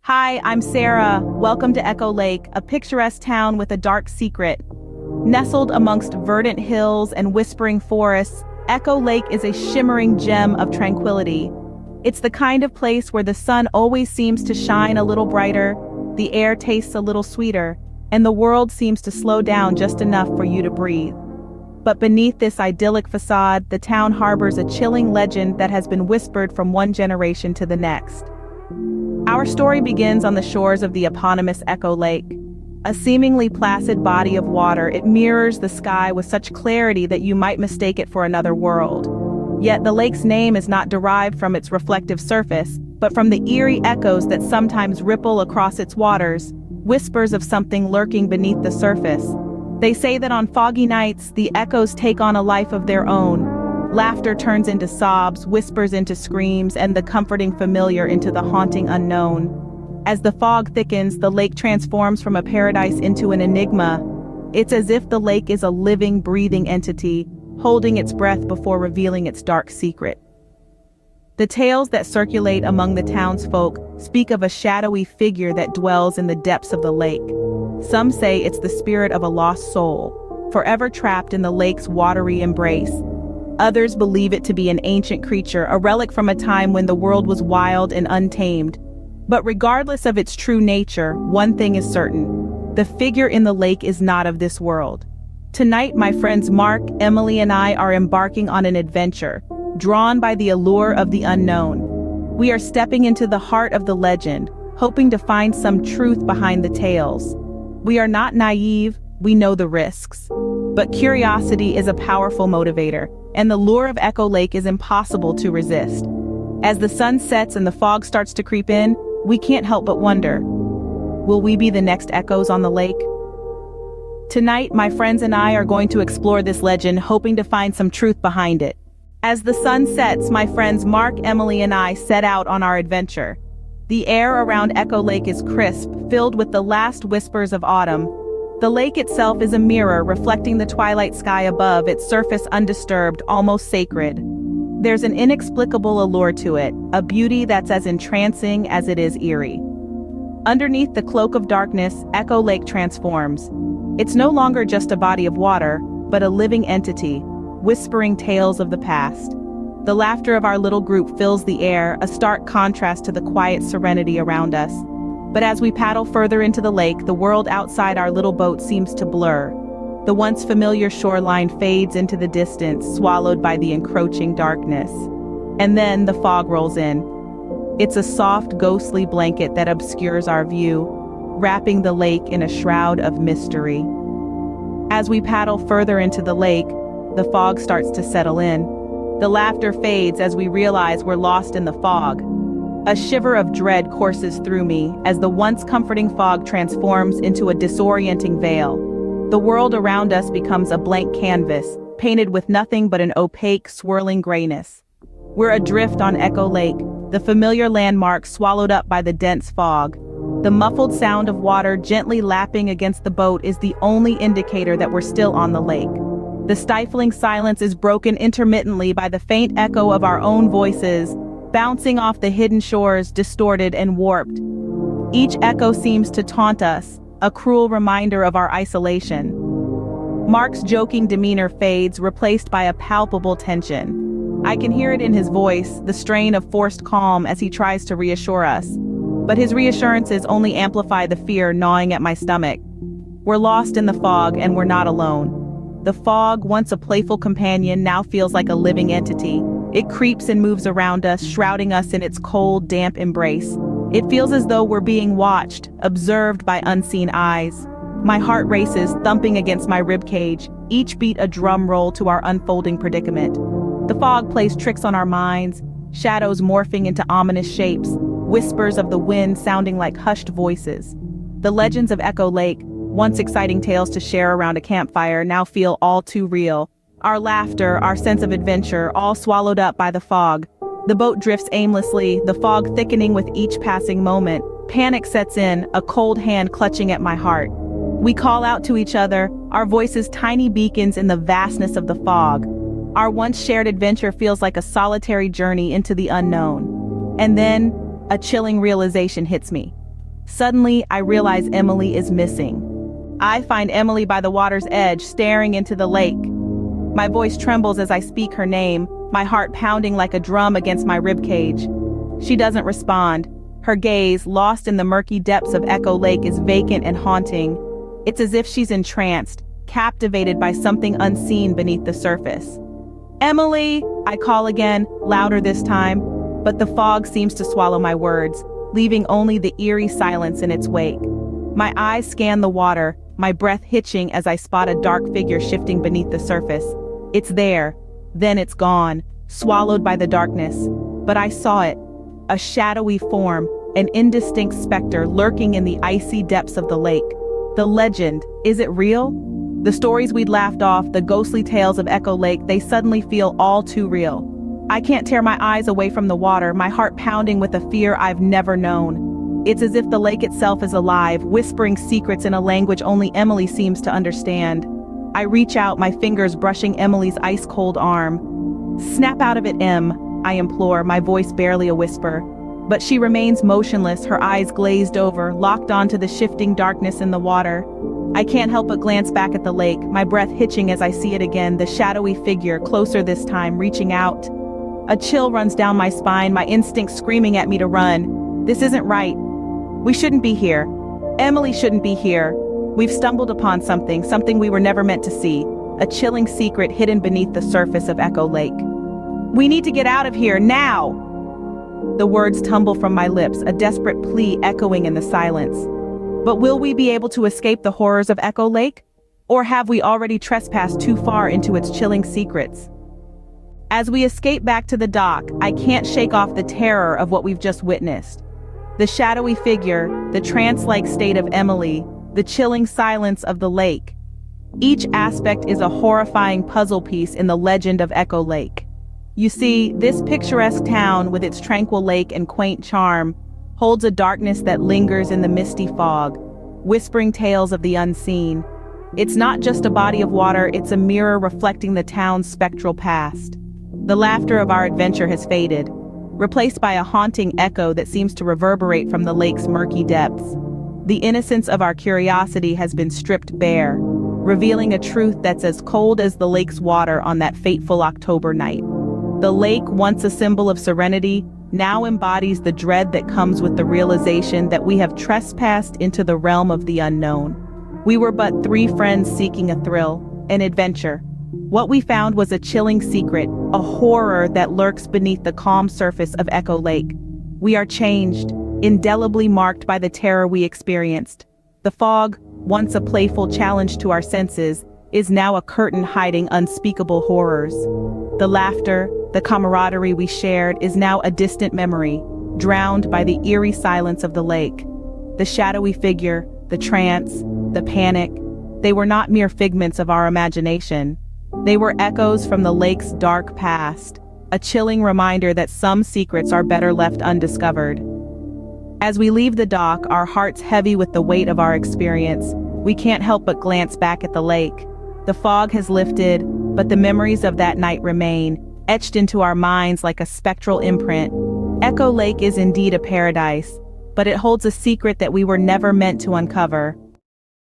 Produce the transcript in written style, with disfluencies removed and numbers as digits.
Hi, I'm Sarah. Welcome to Echo Lake, a picturesque town with a dark secret. Nestled amongst verdant hills and whispering forests, Echo Lake is a shimmering gem of tranquility. It's the kind of place where the sun always seems to shine a little brighter, the air tastes a little sweeter, and the world seems to slow down just enough for you to breathe. But beneath this idyllic facade, the town harbors a chilling legend that has been whispered from one generation to the next. Our story begins on the shores of the eponymous Echo Lake. A seemingly placid body of water, it mirrors the sky with such clarity that you might mistake it for another world. Yet the lake's name is not derived from its reflective surface, but from the eerie echoes that sometimes ripple across its waters, whispers of something lurking beneath the surface. They say that on foggy nights, the echoes take on a life of their own. Laughter turns into sobs, whispers into screams, and the comforting familiar into the haunting unknown. As the fog thickens, the lake transforms from a paradise into an enigma. It's as if the lake is a living, breathing entity, holding its breath before revealing its dark secret. The tales that circulate among the townsfolk speak of a shadowy figure that dwells in the depths of the lake. Some say it's the spirit of a lost soul, forever trapped in the lake's watery embrace. Others believe it to be an ancient creature, a relic from a time when the world was wild and untamed. But regardless of its true nature, one thing is certain: the figure in the lake is not of this world. Tonight, my friends Mark, Emily, and I are embarking on an adventure, drawn by the allure of the unknown. We are stepping into the heart of the legend, hoping to find some truth behind the tales. We are not naive, we know the risks. But curiosity is a powerful motivator, and the lure of Echo Lake is impossible to resist. As the sun sets and the fog starts to creep in, we can't help but wonder, will we be the next echoes on the lake? Tonight, my friends and I are going to explore this legend, hoping to find some truth behind it. As the sun sets, my friends Mark, Emily, and I set out on our adventure. The air around Echo Lake is crisp, filled with the last whispers of autumn. The lake itself is a mirror reflecting the twilight sky above, its surface undisturbed, almost sacred. There's an inexplicable allure to it, a beauty that's as entrancing as it is eerie. Underneath the cloak of darkness, Echo Lake transforms. It's no longer just a body of water, but a living entity, whispering tales of the past. The laughter of our little group fills the air, a stark contrast to the quiet serenity around us. But as we paddle further into the lake, the world outside our little boat seems to blur. The once familiar shoreline fades into the distance, swallowed by the encroaching darkness. And then the fog rolls in. It's a soft, ghostly blanket that obscures our view, wrapping the lake in a shroud of mystery. As we paddle further into the lake, the fog starts to settle in. The laughter fades as we realize we're lost in the fog. A shiver of dread courses through me as the once comforting fog transforms into a disorienting veil. The world around us becomes a blank canvas, painted with nothing but an opaque, swirling grayness. We're adrift on Echo Lake, the familiar landmark swallowed up by the dense fog. The muffled sound of water gently lapping against the boat is the only indicator that we're still on the lake. The stifling silence is broken intermittently by the faint echo of our own voices, bouncing off the hidden shores, distorted and warped. Each echo seems to taunt us, a cruel reminder of our isolation. Mark's joking demeanor fades, replaced by a palpable tension. I can hear it in his voice, the strain of forced calm as he tries to reassure us. But his reassurances only amplify the fear gnawing at my stomach. We're lost in the fog, and we're not alone. The fog, once a playful companion, now feels like a living entity. It creeps and moves around us, shrouding us in its cold, damp embrace. It feels as though we're being watched, observed by unseen eyes. My heart races, thumping against my ribcage, each beat a drum roll to our unfolding predicament. The fog plays tricks on our minds, shadows morphing into ominous shapes, whispers of the wind sounding like hushed voices. The legends of Echo Lake, once exciting tales to share around a campfire, now feel all too real. Our laughter, our sense of adventure, all swallowed up by the fog. The boat drifts aimlessly, the fog thickening with each passing moment. Panic sets in, a cold hand clutching at my heart. We call out to each other, our voices tiny beacons in the vastness of the fog. Our once shared adventure feels like a solitary journey into the unknown. And then, a chilling realization hits me. Suddenly, I realize Emily is missing. I find Emily by the water's edge, staring into the lake. My voice trembles as I speak her name, my heart pounding like a drum against my ribcage. She doesn't respond. Her gaze, lost in the murky depths of Echo Lake, is vacant and haunting. It's as if she's entranced, captivated by something unseen beneath the surface. "Emily!" I call again, louder this time, but the fog seems to swallow my words, leaving only the eerie silence in its wake. My eyes scan the water, my breath hitching as I spot a dark figure shifting beneath the surface. It's there, then it's gone, swallowed by the darkness. But I saw it, a shadowy form, an indistinct specter lurking in the icy depths of the lake. The legend, is it real? The stories we'd laughed off, the ghostly tales of Echo Lake, they suddenly feel all too real. I can't tear my eyes away from the water, my heart pounding with a fear I've never known. It's as if the lake itself is alive, whispering secrets in a language only Emily seems to understand. I reach out, my fingers brushing Emily's ice-cold arm. "Snap out of it, Em," I implore, my voice barely a whisper. But she remains motionless, her eyes glazed over, locked onto the shifting darkness in the water. I can't help but glance back at the lake, my breath hitching as I see it again, the shadowy figure, closer this time, reaching out. A chill runs down my spine, my instincts screaming at me to run. This isn't right. We shouldn't be here. Emily shouldn't be here. We've stumbled upon something we were never meant to see, a chilling secret hidden beneath the surface of Echo Lake. "We need to get out of here, now!" The words tumble from my lips, a desperate plea echoing in the silence. But will we be able to escape the horrors of Echo Lake? Or have we already trespassed too far into its chilling secrets? As we escape back to the dock, I can't shake off the terror of what we've just witnessed. The shadowy figure, the trance-like state of Emily, the chilling silence of the lake. Each aspect is a horrifying puzzle piece in the legend of Echo Lake. You see, this picturesque town, with its tranquil lake and quaint charm, holds a darkness that lingers in the misty fog, whispering tales of the unseen. It's not just a body of water, it's a mirror reflecting the town's spectral past. The laughter of our adventure has faded, replaced by a haunting echo that seems to reverberate from the lake's murky depths. The innocence of our curiosity has been stripped bare, revealing a truth that's as cold as the lake's water on that fateful October night. The lake, once a symbol of serenity, now embodies the dread that comes with the realization that we have trespassed into the realm of the unknown. We were but three friends seeking a thrill, an adventure. What we found was a chilling secret, a horror that lurks beneath the calm surface of Echo Lake. We are changed, indelibly marked by the terror we experienced. The fog, once a playful challenge to our senses, is now a curtain hiding unspeakable horrors. The laughter, the camaraderie we shared is now a distant memory, drowned by the eerie silence of the lake. The shadowy figure, the trance, the panic, they were not mere figments of our imagination. They were echoes from the lake's dark past, a chilling reminder that some secrets are better left undiscovered. As we leave the dock, our hearts heavy with the weight of our experience, we can't help but glance back at the lake. The fog has lifted, but the memories of that night remain, etched into our minds like a spectral imprint. Echo Lake is indeed a paradise, but it holds a secret that we were never meant to uncover.